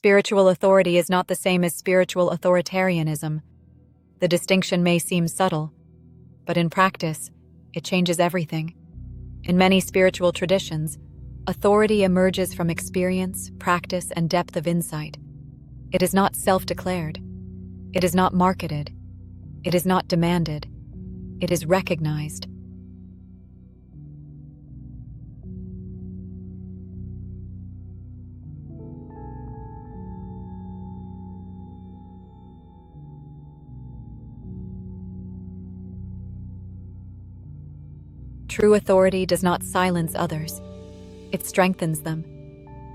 Spiritual authority is not the same as spiritual authoritarianism. The distinction may seem subtle, but in practice, it changes everything. In many spiritual traditions, authority emerges from experience, practice, and depth of insight. It is not self-declared. It is not marketed. It is not demanded. It is recognized. True authority does not silence others. It strengthens them.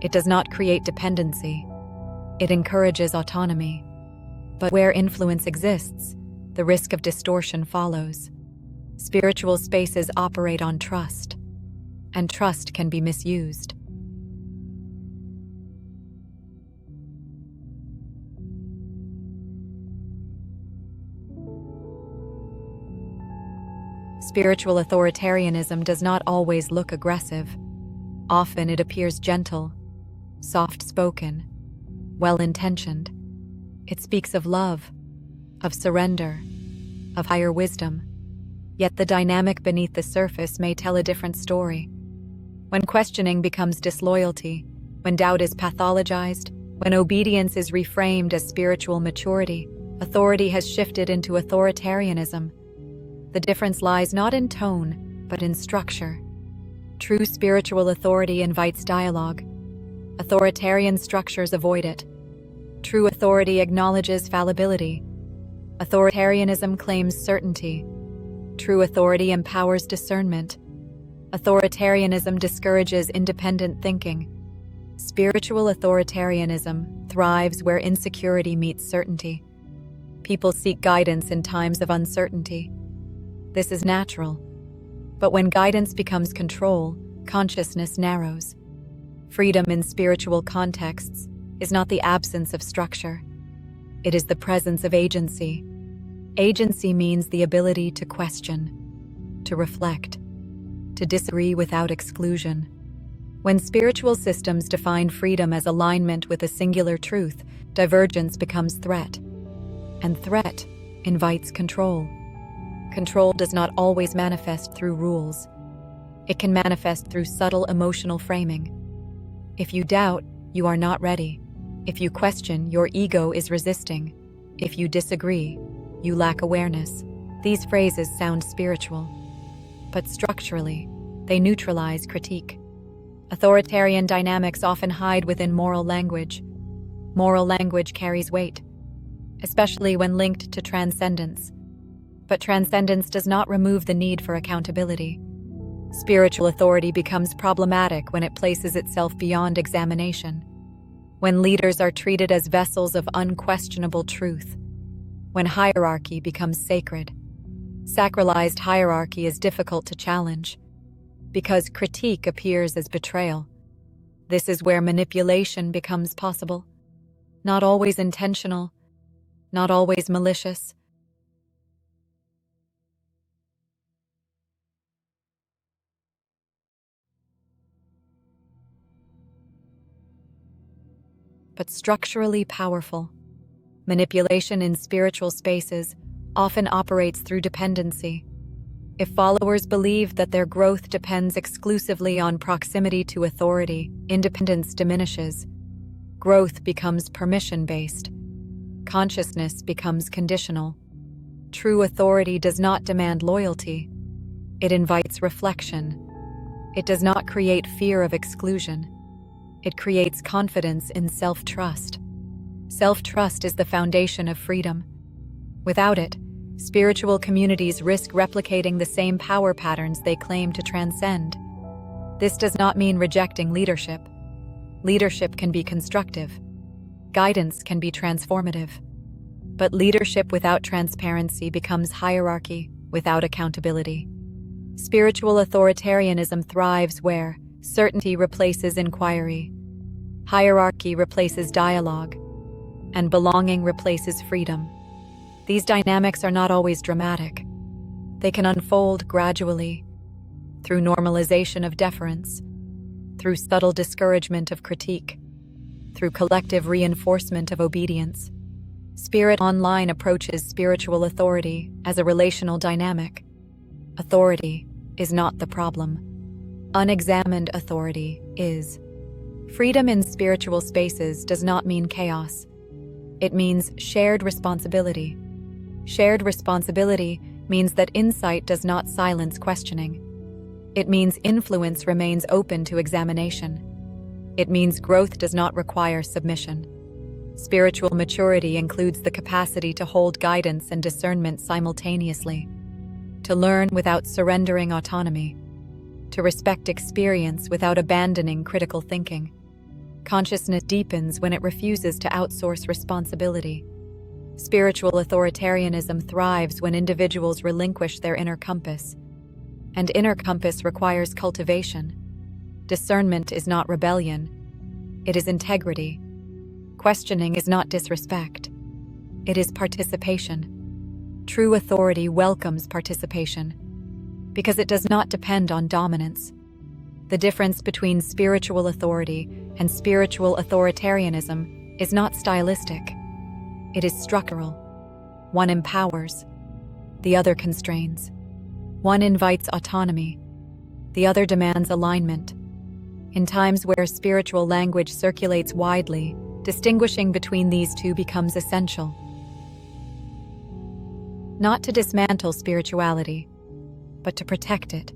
It does not create dependency. It encourages autonomy. But where influence exists, the risk of distortion follows. Spiritual spaces operate on trust, and trust can be misused. Spiritual authoritarianism does not always look aggressive. Often it appears gentle, soft-spoken, well-intentioned. It speaks of love, of surrender, of higher wisdom. Yet the dynamic beneath the surface may tell a different story. When questioning becomes disloyalty, when doubt is pathologized, when obedience is reframed as spiritual maturity, authority has shifted into authoritarianism. The difference lies not in tone, but in structure. True spiritual authority invites dialogue. Authoritarian structures avoid it. True authority acknowledges fallibility. Authoritarianism claims certainty. True authority empowers discernment. Authoritarianism discourages independent thinking. Spiritual authoritarianism thrives where insecurity meets certainty. People seek guidance in times of uncertainty. This is natural. But when guidance becomes control, consciousness narrows. Freedom in spiritual contexts is not the absence of structure. It is the presence of agency. Agency means the ability to question, to reflect, to disagree without exclusion. When spiritual systems define freedom as alignment with a singular truth, divergence becomes threat. And threat invites control. Control does not always manifest through rules. It can manifest through subtle emotional framing. If you doubt, you are not ready. If you question, your ego is resisting. If you disagree, you lack awareness. These phrases sound spiritual, but structurally, they neutralize critique. Authoritarian dynamics often hide within moral language. Moral language carries weight, especially when linked to transcendence. But transcendence does not remove the need for accountability. Spiritual authority becomes problematic when it places itself beyond examination. When leaders are treated as vessels of unquestionable truth. When hierarchy becomes sacred. Sacralized hierarchy is difficult to challenge, because critique appears as betrayal. This is where manipulation becomes possible. Not always intentional, not always malicious. But structurally powerful. Manipulation in spiritual spaces often operates through dependency. If followers believe that their growth depends exclusively on proximity to authority, independence diminishes. Growth becomes permission-based. Consciousness becomes conditional. True authority does not demand loyalty. It invites reflection. It does not create fear of exclusion. It creates confidence in self-trust. Self-trust is the foundation of freedom. Without it, spiritual communities risk replicating the same power patterns they claim to transcend. This does not mean rejecting leadership. Leadership can be constructive. Guidance can be transformative. But leadership without transparency becomes hierarchy without accountability. Spiritual authoritarianism thrives where certainty replaces inquiry, hierarchy replaces dialogue, and belonging replaces freedom. These dynamics are not always dramatic. They can unfold gradually, through normalization of deference, through subtle discouragement of critique, through collective reinforcement of obedience. Spirit Online approaches spiritual authority as a relational dynamic. Authority is not the problem. Unexamined authority is. Freedom in spiritual spaces does not mean chaos. It means shared responsibility. Shared responsibility means that insight does not silence questioning. It means influence remains open to examination. It means growth does not require submission. Spiritual maturity includes the capacity to hold guidance and discernment simultaneously, to learn without surrendering autonomy, to respect experience without abandoning critical thinking. Consciousness deepens when it refuses to outsource responsibility. Spiritual authoritarianism thrives when individuals relinquish their inner compass. And inner compass requires cultivation. Discernment is not rebellion. It is integrity. Questioning is not disrespect. It is participation. True authority welcomes participation because it does not depend on dominance. The difference between spiritual authority and spiritual authoritarianism is not stylistic. It is structural. One empowers. The other constrains. One invites autonomy. The other demands alignment. In times where spiritual language circulates widely, distinguishing between these two becomes essential. Not to dismantle spirituality, but to protect it.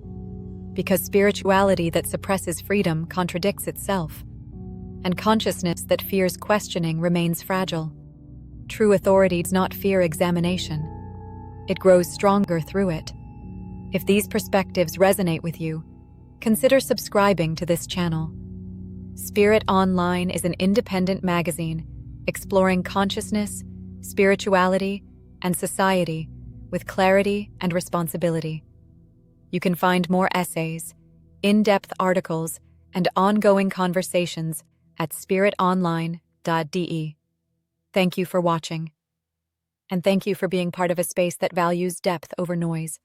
Because spirituality that suppresses freedom contradicts itself, and consciousness that fears questioning remains fragile. True authority does not fear examination. It grows stronger through it. If these perspectives resonate with you, consider subscribing to this channel. Spirit Online is an independent magazine exploring consciousness, spirituality, and society with clarity and responsibility. You can find more essays, in-depth articles, and ongoing conversations at spiritonline.de. Thank you for watching. And thank you for being part of a space that values depth over noise.